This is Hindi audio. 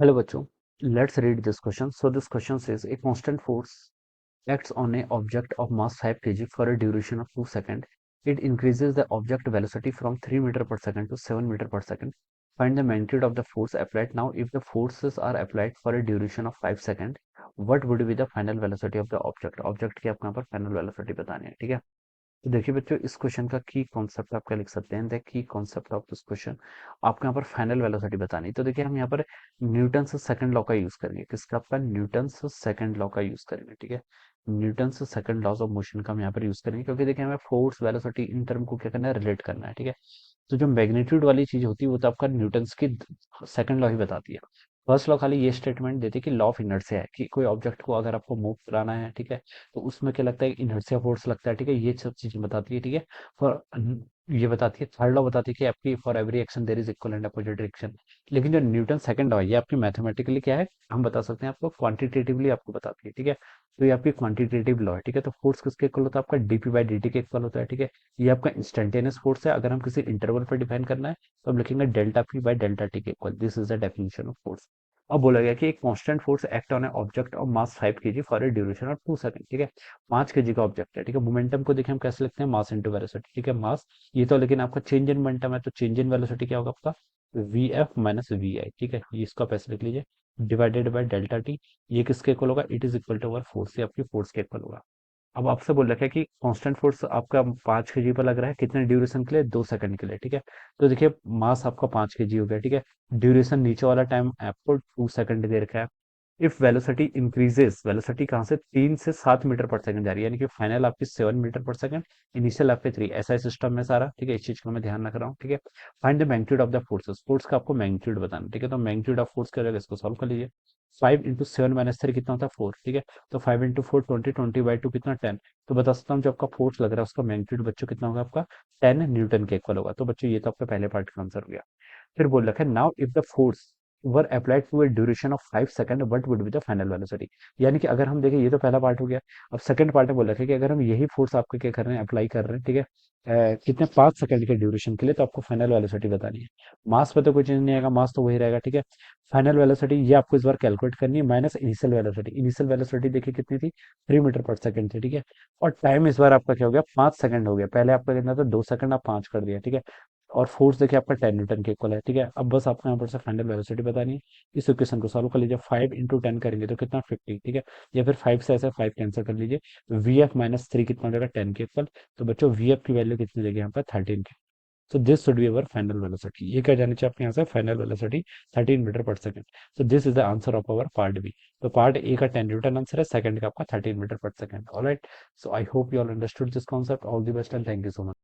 Hello बच्चों, let's read this question. So this question says a constant force acts on a object of mass 5 kg for a duration of 2 seconds. It increases the object velocity from 3 meter per second to 7 meter per second. Find the magnitude of the force applied. Now, if the forces are applied for a duration of 5 seconds, what would be the final velocity of the object? Object की आपको यहाँ पर final velocity बतानी है, ठीक है? तो देखिए बच्चों, इस क्वेश्चन का की कॉन्सेप्ट आप क्या लिख सकते हैं, the key concept of this question. आपको यहाँ पर फाइनल वेलोसिटी बतानी, तो देखिए हम यहाँ पर न्यूटन से सेकंड लॉ का यूज करेंगे। किसका? आपका न्यूटन से सेकंड लॉ का यूज करेंगे, ठीक है। न्यूटन से सेकंड लॉज ऑफ मोशन का हम यहाँ पर यूज करेंगे, क्योंकि देखिए हमें फोर्स वेलोसिटी इन टर्म को क्या करना है, रिलेट करना है, ठीक है। तो जो मैग्नीट्यूड वाली चीज होती है वो तो आपका न्यूटन की सेकंड लॉ ही बताती है। फर्स्ट लॉ खाली ये स्टेटमेंट देती है कि लॉ ऑफ इनर्शिया है, कि कोई ऑब्जेक्ट को अगर आपको मूव कराना है, ठीक है, तो उसमें क्या लगता है, इनर्शिया फोर्स लगता है, ठीक है। ये सब चीजें बताती है, ठीक है। फॉर ये बताती है, थर्ड लॉ बताती है कि आपकी for every action there is equal and opposite reaction. लेकिन जो न्यूटन सेकंड लॉ है ये आपकी मैथमेटिकली क्या है, हम बता सकते हैं आपको, क्वांटिटेटिवली आपको बताती है, ठीक है। तो ये आपकी क्वांटिटेटिव लॉ है, ठीक है। तो फोर्स किसके इक्वल होता है? आपका डीपी बाई डी टी के इक्वल होता है, ठीक है। ये आपका इंस्टेंटेनियस फोर्स है। अगर हम किसी इंटरवल पर डिफाइन करना है तो हम लिखेंगे delta P by delta T के equal. This is the definition of force. अब बोला गया कि एक constant force act on a object of mass 5 KG for a duration of 2 second, ठीक है। 5 केजी का ऑब्जेक्ट है, ठीक है। मोमेंटम को देखिए हम कैसे लिखते हैं, मास इनटू वेलोसिटी, ठीक है। मास ये तो, लेकिन आपका चेंज इन मोमेंटम है, तो चेंज इन वेलोसिटी क्या होगा आपका? वी एफ माइनस वी आई, ठीक है। ये इसको आप ऐसे लिख लीजिए, डिवाइडेड बाय डेल्टा टी। ये किसके इक्वल होगा? It is equal to our force, ये आपकी फोर्स के इक्वल होगा। अब आपसे बोल रखा है कि कांस्टेंट फोर्स आपका 5 केजी पर लग रहा है, कितने ड्यूरेशन के लिए? 2 सेकंड के लिए, ठीक है। तो देखिए मास आपका 5 केजी हो गया, ठीक है। ड्यूरेशन नीचे वाला टाइम आपको 2 सेकंड दे रखा है। इफ वेलोसिटी इंक्रीजेस, वेलोसिटी कहाँ से 3 से 7 मीटर पर सेकंड जा रही है, यानी कि फाइनल आपकी 7 मीटर पर सेकंड, इनिशियल आपके 3, ऐसा सिस्टम है सारा, ठीक है। इस चीज का मैं ध्यान रख रहा हूँ, ठीक है। Find the magnitude of the forces, force का आपको मैग्नीट्यूड बताना, ठीक है। तो मैग्नीट्यूड ऑफ फोर्स क्या रहेगा, इसको सॉल्व कर लीजिए। 5 इंटू 7 माइनस 3 कितना होता है? 4, ठीक है। तो 5 इंटू 4 20, 20/2 कितना? 10। तो बता सकता हूँ जो आपका फोर्स लग रहा है उसका मैग्नीट्यूड बच्चों कितना होगा आपका? 10 न्यूटन के इक्वल होगा। तो बच्चों ये तो आपका पहले पार्ट का आंसर हो गया। फिर बोल रखा है now if the force were applied to a duration of 5 second what would be the final velocity. यानी कि अगर हम देखें, ये तो पहला पार्ट हो गया। अब सेकंड पार्ट में बोल रखा है कि अगर हम यही फोर्स आपके क्या कर रहे हैं, अप्लाई कर रहे हैं, ठीक है, कितने 5 सेकंड के ड्यूरेशन के लिए, तो आपको फाइनल वेलोसिटी बतानी है। मास पे तो कोई चेंज नहीं आएगा, मास तो वही रहेगा, ठीक है। फाइनल वेलोसिटी ये आपको इस बार कैलकुलेट करनी है, minus initial velocity. Initial velocity देखिए कितनी थी? 3 मीटर पर सेकंड थी, ठीक है। और टाइम इस बार आपका क्या हो गया? 5 सेकंड हो गया। पहले आपका कितना था? 2 सेकंड, आप 5 कर दिया, ठीक है। और फोर्स देखिए आपका 10 न्यूटन के इक्वल है, ठीक है। अब बस आपको यहाँ पर से फाइनल वेलोसिटी बतानी है। इस इक्वेशन को सॉल्व कर लीजिए, 5 इंटू 10 करेंगे तो कितना? 50, ठीक है। या फिर 5 से ऐसे 5 कैंसिल कर लीजिए। वी एफ माइनस 3 कितना हो जाएगा? 10 के इक्वल। तो बच्चों वी एफ की वैल्यू कितनी देगी यहाँ पर? 13 की। So this should be our final velocity. ये क्या जानी चाहिए आपके यहाँ से? Final velocity 13 metre per second. So this is the answer of our part B. तो पार्ट ए का 10 न्यूटन आंसर है, सेकंड का आपका 13 metre per second. Alright, so I hope you all understood this concept. All the best and thank you so much.